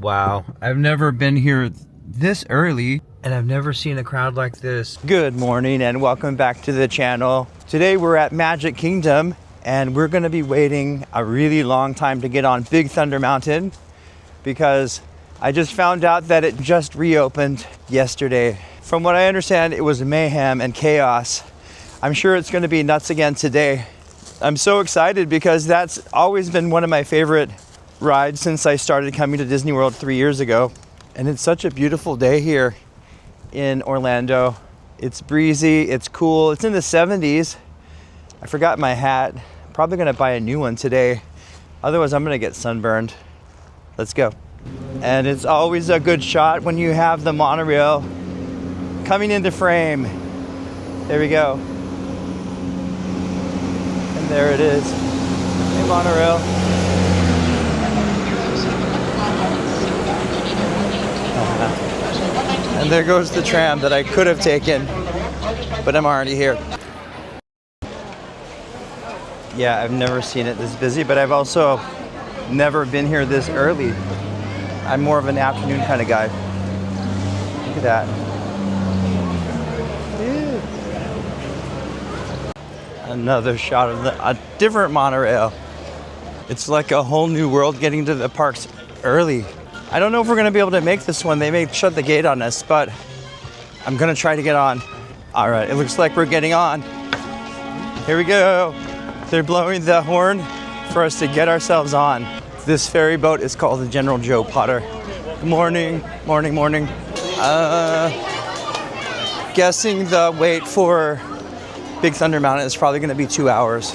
Wow, I've never been here this early and I've never seen a crowd like this. Good morning and welcome back to the channel. Today we're at Magic Kingdom and we're gonna be waiting a really long time to get on Big Thunder Mountain because I just found out that it just reopened yesterday. From what I understand, it was mayhem and chaos. I'm sure it's gonna be nuts again today. I'm so excited because that's always been one of my favorite rides since I started coming to Disney World 3 years ago. And it's such a beautiful day here in Orlando. It's breezy, it's cool, it's in the 70s. I forgot my hat. Probably gonna buy a new one today. Otherwise I'm gonna get sunburned. Let's go. And it's always a good shot when you have the monorail coming into frame. There we go. And there it is, a monorail. And there goes the tram that I could have taken, but I'm already here. Yeah, I've never seen it this busy, but I've also never been here this early. I'm more of an afternoon kind of guy. Look at that. Yeah. Another shot of a different monorail. It's like a whole new world getting to the parks early. I don't know if we're gonna be able to make this one. They may shut the gate on us, but I'm gonna try to get on. All right, it looks like we're getting on. Here we go. They're blowing the horn for us to get ourselves on. This ferry boat is called the General Joe Potter. Good morning, morning, morning. Guessing the wait for Big Thunder Mountain is probably gonna be 2 hours,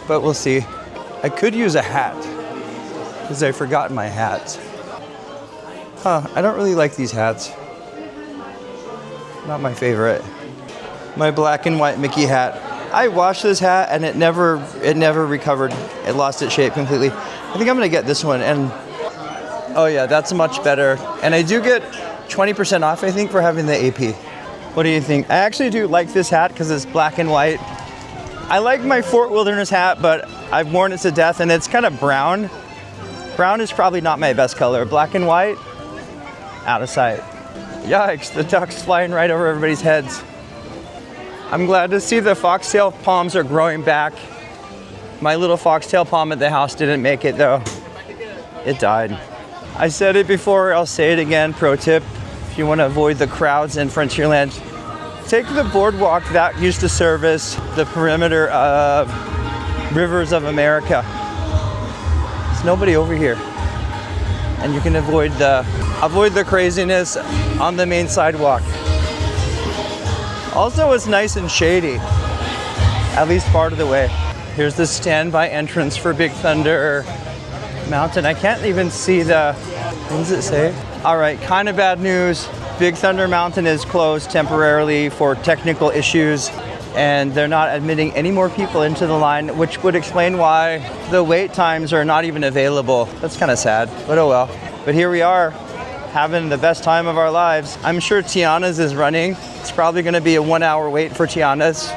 but we'll see. I could use a hat because I forgot my hat. I don't really like these hats. Not my favorite. My black and white Mickey hat. I washed this hat and it never recovered. It lost its shape completely. I think I'm gonna get this one and oh yeah, that's much better. And I do get 20% off, I think, for having the AP. What do you think? I actually do like this hat because it's black and white. I like my Fort Wilderness hat, but I've worn it to death and it's kind of brown. Brown is probably not my best color. Black and white, out of sight. Yikes, the duck's flying right over everybody's heads. I'm glad to see the foxtail palms are growing back. My little foxtail palm at the house didn't make it though. It died. I said it before, I'll say it again. Pro tip, if you want to avoid the crowds in Frontierland, take the boardwalk that used to service the perimeter of Rivers of America. There's nobody over here. And you can avoid the craziness on the main sidewalk. Also, it's nice and shady, at least part of the way. Here's the standby entrance for Big Thunder Mountain. I can't even see what does it say? All right, kind of bad news. Big Thunder Mountain is closed temporarily for technical issues, and they're not admitting any more people into the line, which would explain why the wait times are not even available. That's kind of sad, but oh well. But here we are, having the best time of our lives. I'm sure Tiana's is running. It's probably gonna be a 1 hour wait for Tiana's.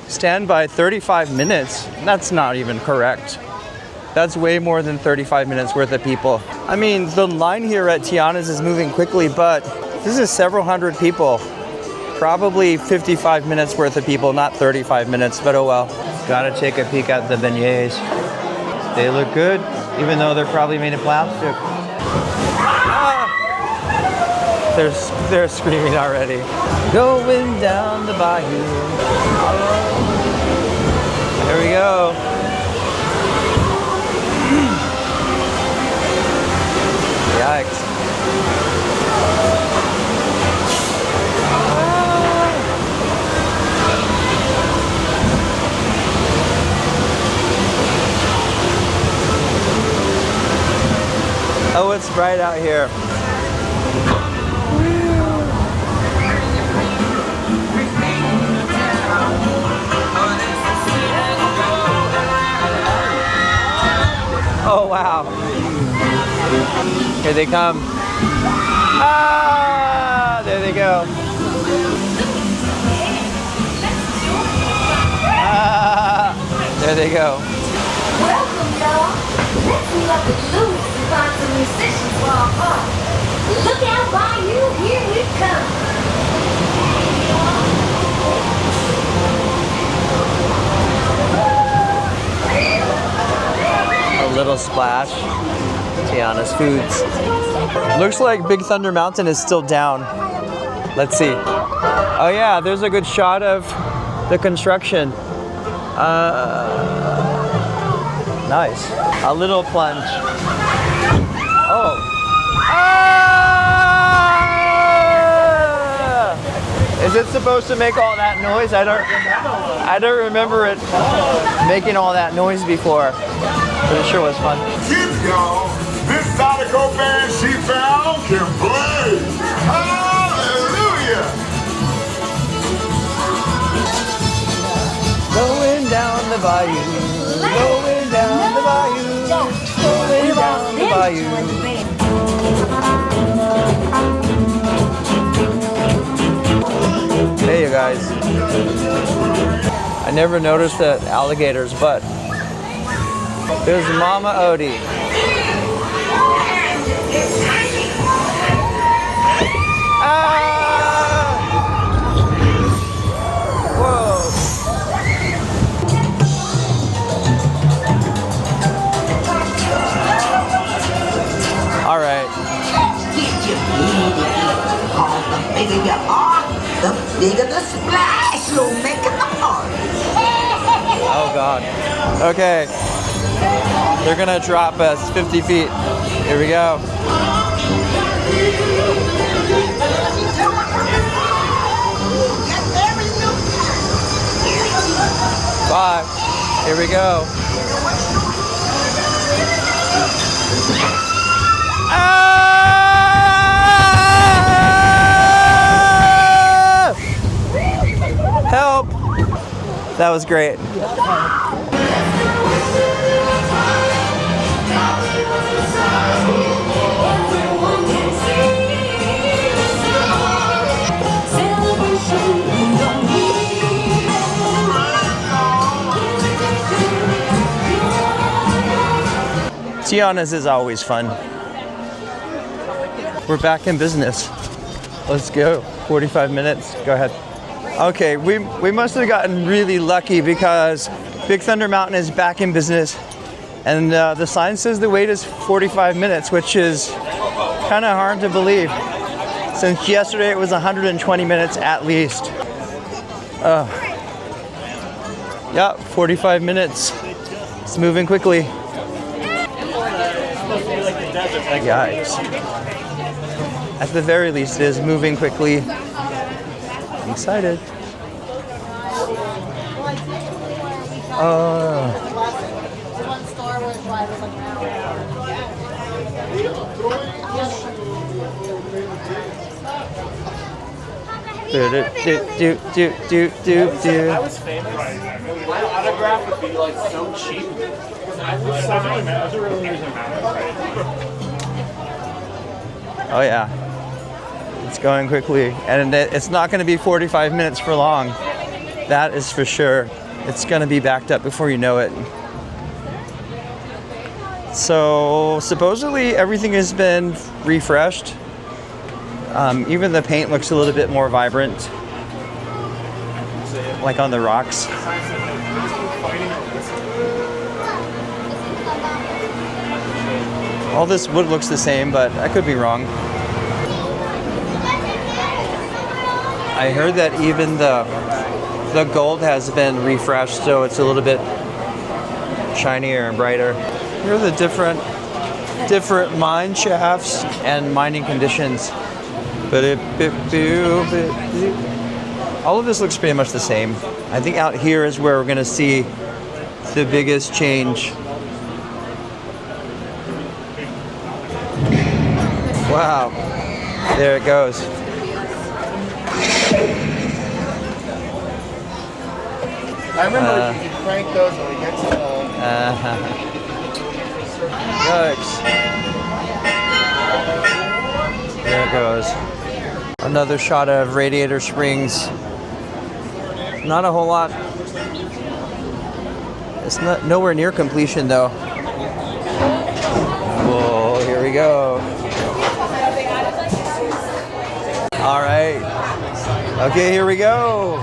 Standby 35 minutes. That's not even correct. That's way more than 35 minutes worth of people. I mean, the line here at Tiana's is moving quickly, but this is several hundred people. Probably 55 minutes worth of people, not 35 minutes, but oh well. Gotta take a peek at the beignets. They look good, even though they're probably made of plastic. They're screaming already. Going down the bayou. There we go. Yikes. Oh, it's bright out here. Oh, wow. Here they come. Ah, there they go. Ah, there they go. Welcome, y'all. Next we have the blues to find some musicians for our party. little splash. Tiana's Foods. Looks like Big Thunder Mountain is still down. Let's see. Oh yeah, there's a good shot of the construction. Nice. A little plunge. Oh. Ah! Is it supposed to make all that noise? I don't remember it making all that noise before, but it sure was fun. Kids, y'all, this Zydeco band she found can play. Hallelujah! Going down the bayou, going down the bayou, going down the bayou. Hey you guys. I never noticed that alligators, but there's Mama Odie. Ah! Whoa. All right. The bigger you are, the bigger the splash you'll make in the party. Oh God. Okay. They're gonna drop us 50 feet. Here we go. Bye. Here we go. Ah! Help! That was great. Tiana's is always fun. We're back in business. Let's go. 45 minutes. Go ahead. Okay, we must have gotten really lucky because Big Thunder Mountain is back in business, and the sign says the wait is 45 minutes, which is kind of hard to believe. Since yesterday it was 120 minutes at least. Yeah, 45 minutes. It's moving quickly. Yikes. At the very least, it is moving quickly. I'm excited. I was famous. My autograph would be like so cheap. Oh yeah, it's going quickly, and it's not going to be 45 minutes for long. That is for sure. It's going to be backed up before you know it. So supposedly everything has been refreshed. Even the paint looks a little bit more vibrant, like on the rocks. All this wood looks the same, but I could be wrong. I heard that even the gold has been refreshed, so it's a little bit shinier and brighter. Here are the different mine shafts and mining conditions. All of this looks pretty much the same. I think out here is where we're going to see the biggest change. Wow, there it goes. I remember you could crank those when we get to the... Yikes. There it goes. Another shot of Radiator Springs. Not a whole lot. It's not nowhere near completion though. Whoa, here we go. All right. Okay, here we go.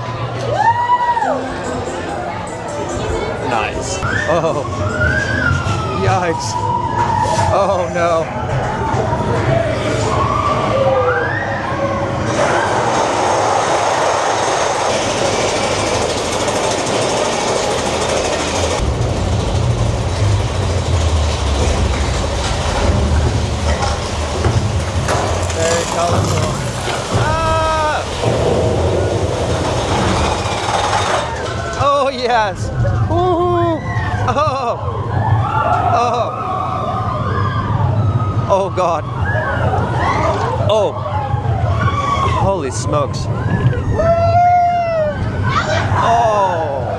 Nice. Oh. Yikes. Oh no. Very colorful. Ah! Oh yes. Ooh. Oh. Oh. Oh God. Oh. Holy smokes. Oh.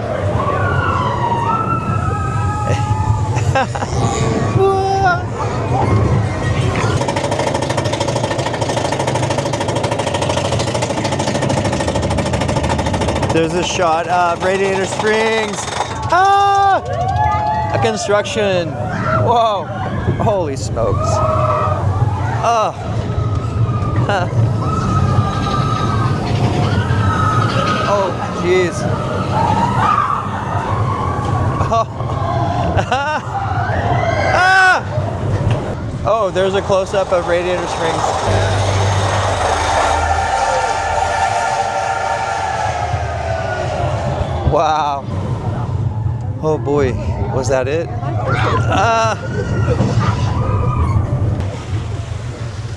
There's a shot of Radiator Springs. Ah! A construction. Whoa. Holy smokes. Oh. Huh. Oh, jeez. Oh. Ah! Oh, there's a close-up of Radiator Springs. Wow. Oh boy, was that it?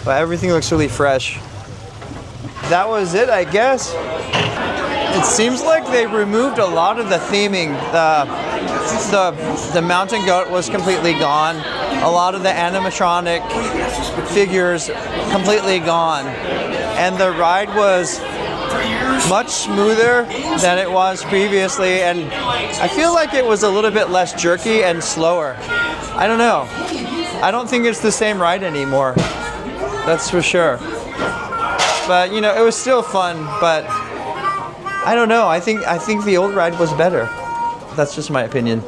Well, everything looks really fresh. That was it, I guess. It seems like they removed a lot of the theming. The mountain goat was completely gone. A lot of the animatronic figures completely gone. And the ride was much smoother than it was previously, and I feel like it was a little bit less jerky and slower. I don't know. I don't think it's the same ride anymore. That's for sure. But you know, it was still fun, but I don't know. I think the old ride was better. That's just my opinion.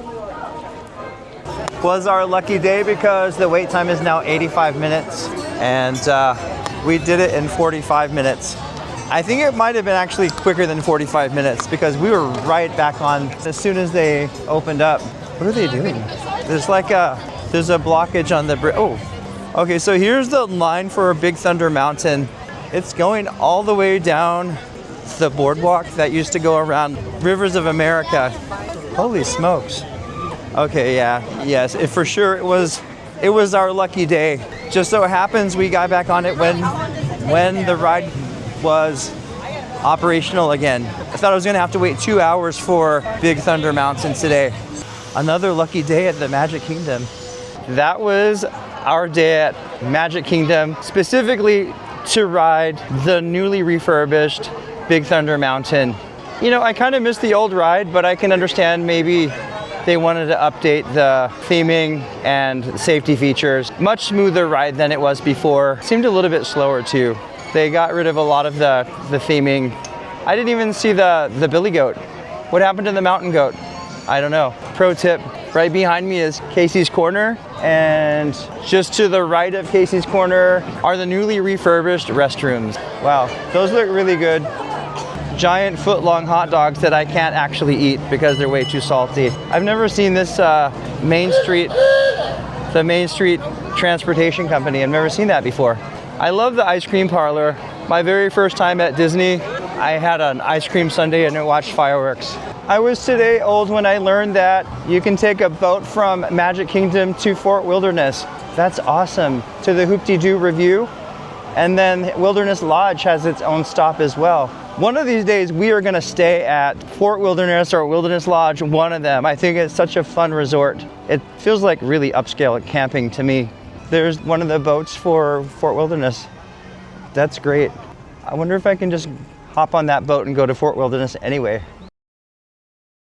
Was our lucky day because the wait time is now 85 minutes and we did it in 45 minutes. I think it might have been actually quicker than 45 minutes because we were right back on as soon as they opened up. What are they doing? There's like there's a blockage on the bridge. Oh, okay, so here's the line for Big Thunder Mountain. It's going all the way down the boardwalk that used to go around Rivers of America. Holy smokes. Okay, yeah, yes, for sure it was our lucky day. Just so happens we got back on it when the ride was operational again. I thought I was gonna have to wait 2 hours for Big Thunder Mountain today. Another lucky day at the Magic Kingdom. That was our day at Magic Kingdom, specifically to ride the newly refurbished Big Thunder Mountain. You know, I kind of missed the old ride, but I can understand maybe they wanted to update the theming and safety features. Much smoother ride than it was before. Seemed a little bit slower too. They got rid of a lot of the theming. I didn't even see the billy goat. What happened to the mountain goat? I don't know. Pro tip, right behind me is Casey's Corner, and just to the right of Casey's Corner are the newly refurbished restrooms. Wow, those look really good. Giant foot-long hot dogs that I can't actually eat because they're way too salty. I've never seen this the Main Street Transportation Company. I've never seen that before. I love the ice cream parlor. My very first time at Disney, I had an ice cream sundae and I watched fireworks. I was today old when I learned that you can take a boat from Magic Kingdom to Fort Wilderness. That's awesome. To the Hoop-Dee-Doo Review. And then Wilderness Lodge has its own stop as well. One of these days we are gonna stay at Fort Wilderness or Wilderness Lodge, one of them. I think it's such a fun resort. It feels like really upscale camping to me. There's one of the boats for Fort Wilderness. That's great. I wonder if I can just hop on that boat and go to Fort Wilderness anyway.